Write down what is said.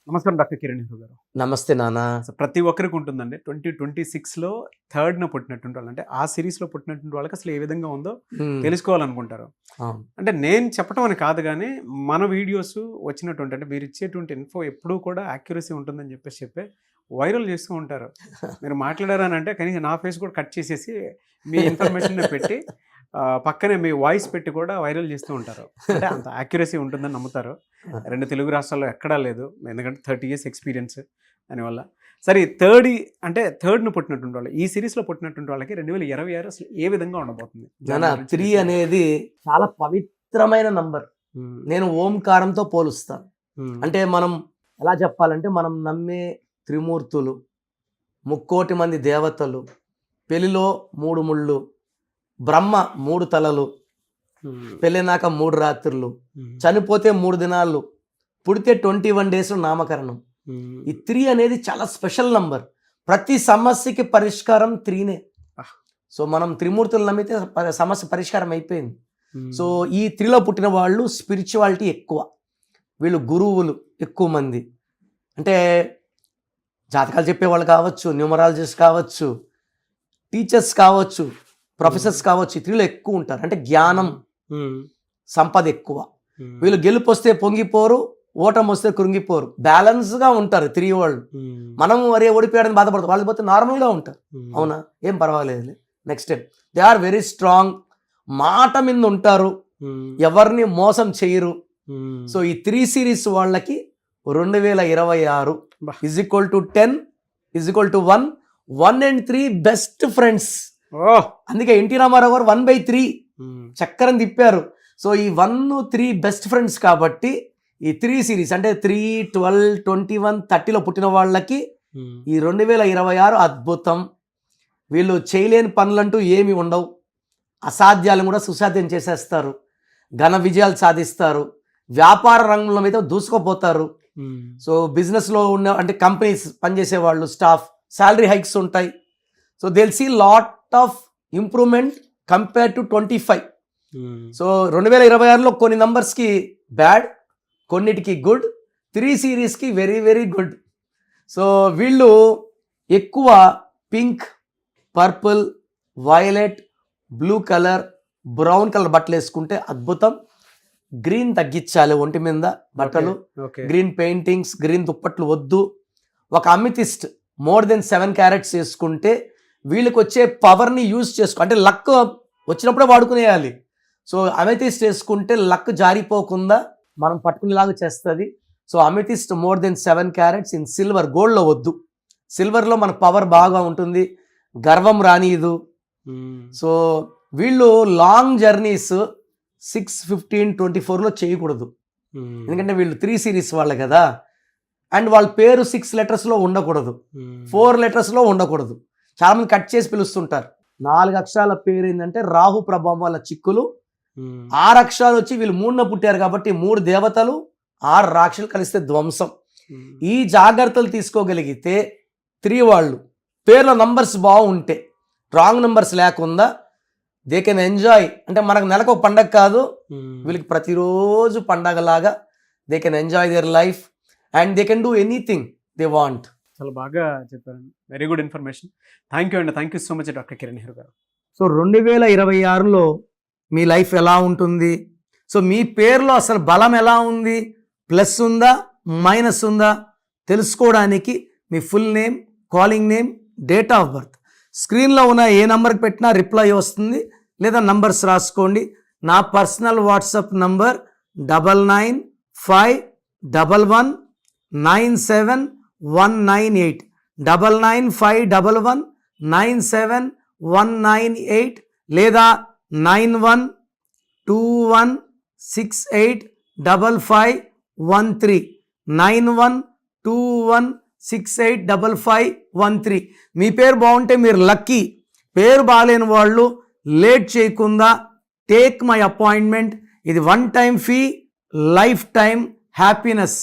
నమస్కారం డాక్టర్ కిరణ్ నెహ్రూ గారు. నమస్తే నాన్న. ప్రతి ఒక్కరికి ఉంటుందండి 2026లో థర్డ్న పుట్టినటువంటి వాళ్ళు, అంటే ఆ సిరీస్లో పుట్టినటువంటి వాళ్ళకి అసలు ఏ విధంగా ఉందో తెలుసుకోవాలనుకుంటారు. అంటే నేను చెప్పడం అని కాదు, కానీ మన వీడియోస్ వచ్చినటువంటి, అంటే మీరు ఇచ్చేటువంటి ఇన్ఫో ఎప్పుడూ కూడా యాక్యురసీ ఉంటుందని చెప్పే వైరల్ చేస్తూ ఉంటారు. మీరు మాట్లాడారని అంటే కనీసం నా ఫేస్ కూడా కట్ చేసేసి మీ ఇన్ఫర్మేషన్ పెట్టి పక్కనే మీ వాయిస్ పెట్టి కూడా వైరల్ చేస్తూ ఉంటారు. అంటే అంత యాక్యురసీ ఉంటుందని నమ్ముతారు. 2 తెలుగు రాష్ట్రాల్లో ఎక్కడా లేదు, ఎందుకంటే 30 years ఎక్స్పీరియన్స్ దానివల్ల. సరే, థర్డ్ను పుట్టినటువంటి వాళ్ళు, ఈ సిరీస్లో పుట్టినటువంటి వాళ్ళకి 2026 అసలు ఏ విధంగా ఉండబోతుంది? 3 అనేది చాలా పవిత్రమైన నంబర్. నేను ఓంకారంతో పోలుస్తాను. అంటే మనం ఎలా చెప్పాలంటే, మనం నమ్మే త్రిమూర్తులు, 3,00,00,000 మంది దేవతలు, పెళ్లిలో 3 ముళ్ళు, బ్రహ్మ 3 తలలు, పెళ్ళినాక 3 రాత్రులు, చనిపోతే 3 దినాలు, పుడితే 21 days నామకరణం. ఈ 3 అనేది చాలా స్పెషల్ నంబర్. ప్రతి సమస్యకి పరిష్కారం 3నే. సో మనం త్రిమూర్తులు నమ్మితే సమస్య పరిష్కారం అయిపోయింది. సో ఈ 3లో పుట్టిన వాళ్ళు స్పిరిచువాలిటీ ఎక్కువ, వీళ్ళు గురువులు ఎక్కువ మంది. అంటే జాతకాలు చెప్పేవాళ్ళు కావచ్చు, న్యూమరాలజిస్ట్ కావచ్చు, టీచర్స్ కావచ్చు, ప్రొఫెసర్స్ కావచ్చు, ఈ 3లో ఎక్కువ ఉంటారు. అంటే జ్ఞానం, సంపద ఎక్కువ. వీళ్ళు గెలుపు వస్తే పొంగిపోరు, ఓటం వస్తే కృంగిపోరు, బ్యాలెన్స్గా ఉంటారు 3 వాళ్ళు. మనం వరే ఓడిపోయాడని బాధపడతారు, వాళ్ళు పోతే నార్మల్గా ఉంటారు. అవునా, ఏం పర్వాలేదు. Next they are very strong, మాట మీద ఉంటారు, ఎవరిని మోసం చేయరు. సో ఈ 3 series వాళ్ళకి 2026 =10 =1 1 and 3 బెస్ట్ ఫ్రెండ్స్. అందుకే ఎన్టీ రామారావు గారు 1/3 చక్కరం తిప్పారు. సో ఈ 1, 3 బెస్ట్ ఫ్రెండ్స్ కాబట్టి ఈ 3 series అంటే 3, 12, 21, 30లో పుట్టిన వాళ్ళకి ఈ 2026 అద్భుతం. వీళ్ళు చేయలేని పనులంటూ ఏమి ఉండవు, అసాధ్యాలను కూడా సుసాధ్యం చేసేస్తారు, ఘన విజయాలు సాధిస్తారు, వ్యాపార రంగంలో మీద దూసుకుపోతారు. సో బిజినెస్లో ఉన్న అంటే కంపెనీస్ పనిచేసే వాళ్ళు, స్టాఫ్ శాలరీ హైక్స్ ఉంటాయి. So they will see lot of improvement compare to 25. So 2026లో కొన్ని నంబర్స్కి బ్యాడ్, కొన్నిటికి good, 3 series very very good. So వీళ్ళు ఎక్కువ pink, purple, violet, blue colour, brown colour బట్టలు వేసుకుంటే అద్భుతం. గ్రీన్ తగ్గించాలి ఒంటి మీద బట్టలు, గ్రీన్ పెయింటింగ్స్, గ్రీన్ దుప్పట్లు వద్దు. ఒక అమితిస్ట్ more than 7 carats వేసుకుంటే వీళ్ళకి వచ్చే పవర్ని యూజ్ చేసుకో, అంటే లక్ వచ్చినప్పుడే వాడుకునేయాలి. సో అమితిస్ట్ వేసుకుంటే లక్ జారిపోకుండా మనం పట్టుకునేలాగా చేస్తుంది. So amethyst more than 7 carats in silver, గోల్డ్లో వద్దు. సిల్వర్లో మన పవర్ బాగా ఉంటుంది, గర్వం రానియదు. సో వీళ్ళు లాంగ్ జర్నీస్ 6, 15, 24లో చేయకూడదు, ఎందుకంటే వీళ్ళు 3 series వాళ్ళు కదా. అండ్ వాళ్ళ పేరు 6 letters ఉండకూడదు, 4 letters ఉండకూడదు. చాలామంది కట్ చేసి పిలుస్తుంటారు. 4 అక్షరాల పేరు ఏంటంటే రాహు ప్రభావం వల్ల చిక్కులు. 6 అక్షరాలు వచ్చి వీళ్ళు 3న పుట్టారు కాబట్టి 3 దేవతలు, 6 రాక్షసులు కలిస్తే ధ్వంసం. ఈ జాగ్రత్తలు తీసుకోగలిగితే 3 వాళ్ళు పేర్ల నంబర్స్ బాగుంటే, రాంగ్ నంబర్స్ లేకుండా దే కెన్ ఎంజాయ్. అంటే మనకు నెలకు ఒక పండగ కాదు, వీళ్ళకి ప్రతిరోజు పండగలాగా they can enjoy their life and they can do anything they want. చాలా బాగా చెప్పారు, very good information. Thank you అండి, thank you so much doctor Kiran Nehru garu. So 2026లో me life ఎలా ఉంటుంది, సో మీ పేరులో అసలు బలం ఎలా ఉంది, ప్లస్ ఉందా మైనస్ ఉందా తెలుసుకోవడానికి మీ full name, calling name, date of birth స్క్రీన్లో ఉన్న ఏ నంబర్కి పెట్టినా రిప్లై వస్తుంది, లేదా నంబర్స్ రాసుకోండి. నా పర్సనల్ వాట్సాప్ నంబర్ 9951197198 9951197198 లేదా 9121685513 9121685513. మీ పేరు బాగుంటే మీరు లక్కీ. పేరు బాగాలేని వాళ్ళు లేట్ చేయకుండా టేక్ మై అపాయింట్మెంట్. ఇది 1 time fee, life time happiness.